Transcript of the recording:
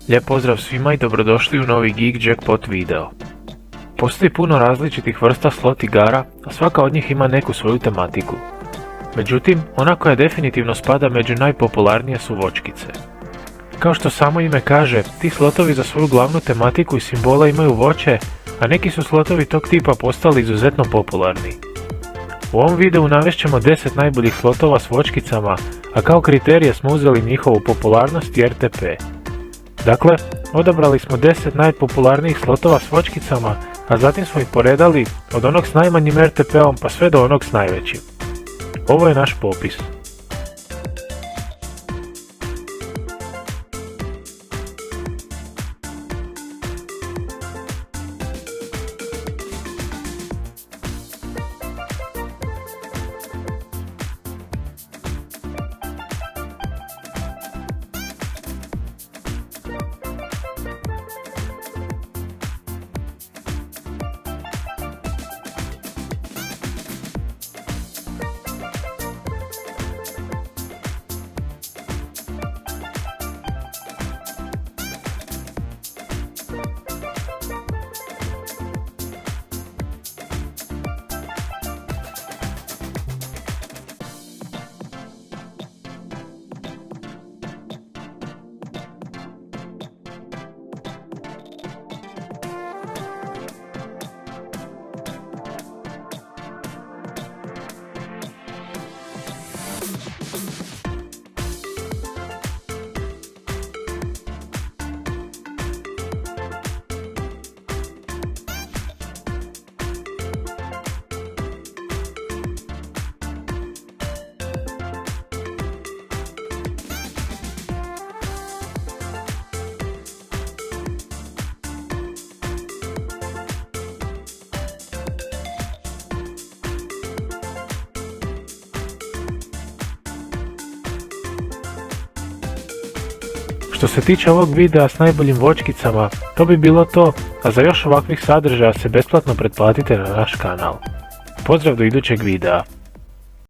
Lijep pozdrav svima i dobrodošli u novi Geek Jackpot video. Postoji puno različitih vrsta slot igara, a svaka od njih ima neku svoju tematiku. Međutim, ona koja definitivno spada među najpopularnije su voćkice. Kao što samo ime kaže, ti slotovi za svoju glavnu tematiku i simbola imaju voće, a neki su slotovi tog tipa postali izuzetno popularni. U ovom videu navešćemo 10 najboljih slotova s voćkicama, a kao kriterije smo uzeli njihovu popularnost i RTP. Dakle, odabrali smo 10 najpopularnijih slotova s voćkicama, a zatim smo ih poredali od onog s najmanjim RTP-om pa sve do onog s najvećim. Ovo je naš popis. Što se tiče ovog videa s najboljim voćkicama, to bi bilo to, a za još ovakvih sadržaja se besplatno pretplatite na naš kanal. Pozdrav do idućeg videa.